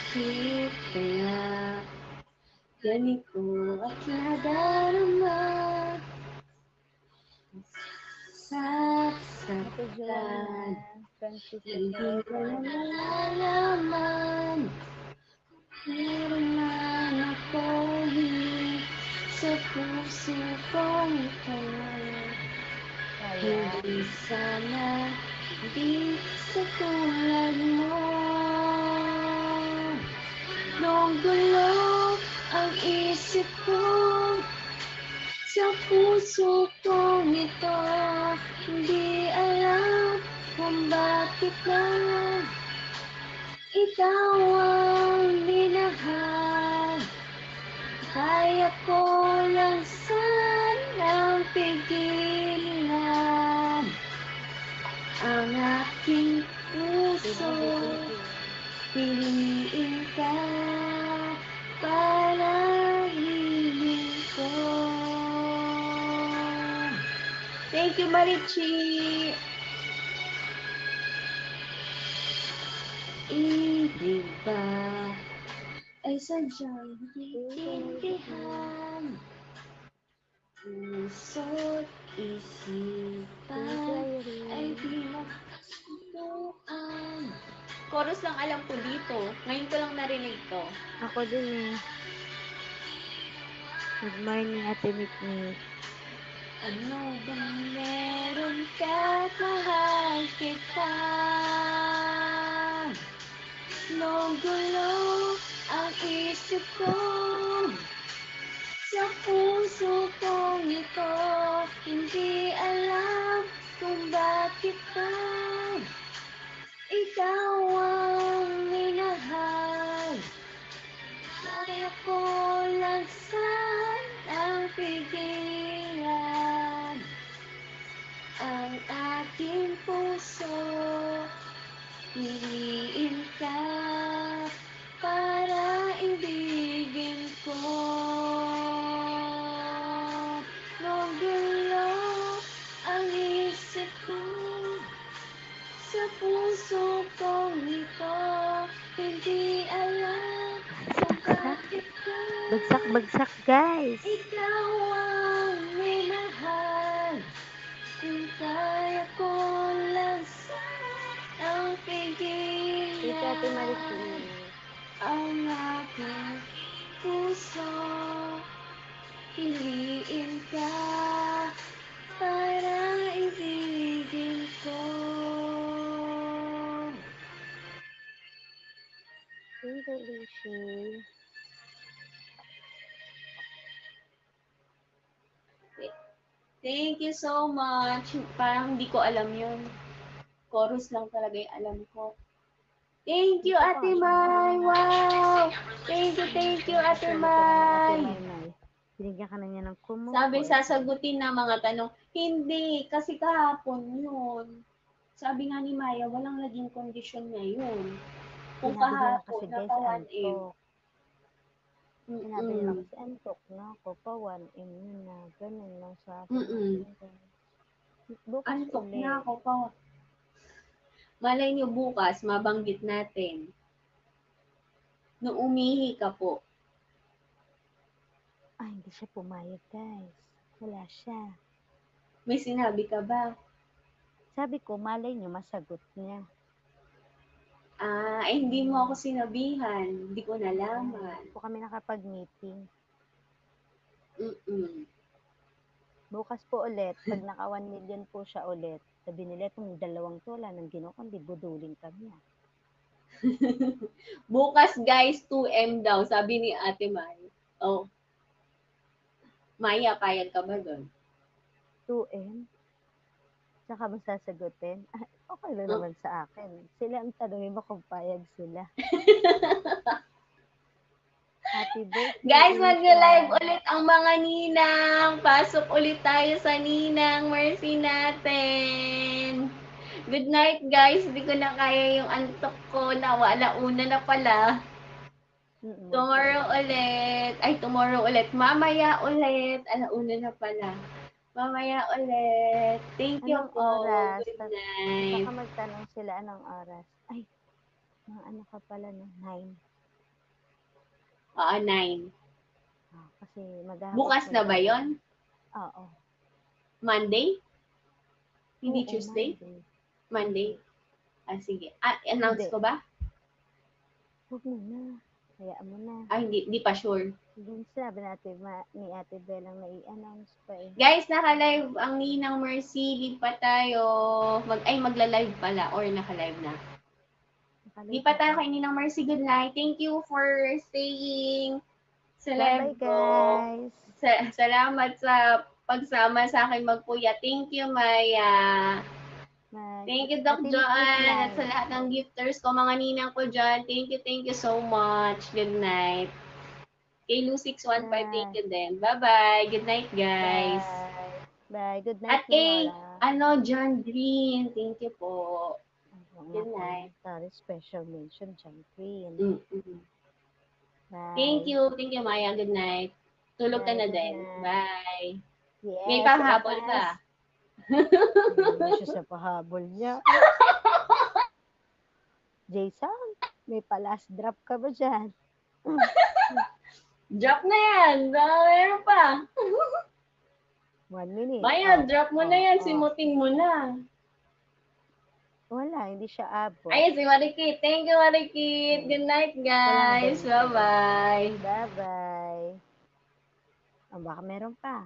Bakit kaya ganito at nadarama? Ate Joanna, Sasaktan, Francis hindi ko na Esteban. malalaman. Meron man ako hindi sa puso kong ito. Kaya, Hindi sana, di sa tulad mo. Nung gulo ang isip ko sa puso kong ito, hindi alam kung bakit lang ikaw ang minahal. Kaya ko lang sanang pigilan ang aking puso. Piliin ka para hingin ko. Thank you, Marichi. Ibig ba ay sadyang naiintindihan? Puso't isipan ay di magkasubuan. Chorus lang alam ko dito. Ngayon ko lang narinig to. ako din eh. Good morning, Ate Mikmik. Ano bang meron ka't mahal kita? Nung gulo ang isip ko sa puso kong ito, hindi alam kung bakit ba ikaw ang minahal. Kaya ko lang sanang pigilan ang aking puso. Piliin ka para ibigin ko. Nung gulo ang isip ko sa puso kong ito, hindi alam sa bakit ka Bagsak, guys. ikaw ang minahal. Kung kaya ko lang sanang Ito, Ate pigilan Marichi. ang aking puso. Piliin ka para ibigin ko. Thank you, Rishi. Thank you so much. Parang hindi ko alam yun. Chorus lang talaga yung alam ko. Thank you, Ate Mai. Wow! Thank you, Ate Mai. Binigyan ka na niya ng kumo. Sabi, sasagutin na mga tanong. Hindi, kasi kahapon yun. Sabi nga ni Maya, walang naging kondisyon ngayon. Kung Sinabi niya kahapon, kasi guys, naka 1M. antok. Sinabi niya kasi antok na ako pa 1M na. Ganun lang sabi niya. Bukas Antok ulit. na ako pa. Malay niyo bukas, mabanggit natin. Nung umihi ka po. Ay, hindi siya pumayag, guys. Wala siya. May sinabi ka ba? Sabi ko, malay niyo, masagot niya. Hindi mo ako sinabihan. Hindi ko nalaman. Po kami nakapag-meeting. Bukas po ulit, pag naka 1 million po siya ulit, sabi nila itong 2 to, wala nang ginawa, kundi budulin kami. Bukas guys, 2M daw, sabi ni Ate Mai. Oh. Maya, payag ka ba doon? 2M? Saka ba sasagutin? Okay lang naman sa akin. Sila ang tanongin mo kung payag sila. Happy birthday. Guys, mag-live ulit ang mga ninang. Pasok ulit tayo sa ninang. Mercy natin. Good night, guys. Hindi ko na kaya yung antok ko. Alauna na pala. Tomorrow ulit. Tomorrow ulit. Mamaya ulit. Alauna na pala. Mamaya ulit. Thank you po. Good night. Baka magtanong sila anong oras. Ay, mga ano ka pala no? 9. 9. Kasi maghahapon Bukas na ba yon? Oo. Monday? Hindi Oo, Tuesday? Monday. Monday? Sige. Announce Hindi. ko ba? Huwag mo na. Hayaan mo na. Hindi pa sure. Yung sabi natin, ni Ate Belang na-i-announce pa eh. Guys, naka-live ang Ninang Mercy. Live pa tayo. Magla-live pala or naka-live na. Live pa tayo kay Ninang Mercy. Good night. Thank you for staying. Bye-bye, guys. Salamat sa pagsama sa akin magpuya. Thank you, Maya. Thank you, Doc Joanne. At sa lahat ng gifters ko, mga ninang ko dyan. Thank you so much. Good night. Kay Lu615, thank you din. Bye-bye. Good night, guys. Bye. Good night, At kay, Nora. John Green, thank you po. Good night. Sorry, special mention, John Green. Bye. Thank you, Maya. Good night. Tulog ka na din. Bye. Yes, may pahabol ka. Hindi siya sa pahabol niya. Jason, may pa-last drop ka ba dyan? Drop na yan. Meron pa. 1 minute. Maya, drop mo na yan. Simuting mo na. Wala, hindi siya abot. Ay, si Marikit. Thank you, Marikit. Good night, guys. Bye-bye. Bye-bye. Baka meron pa.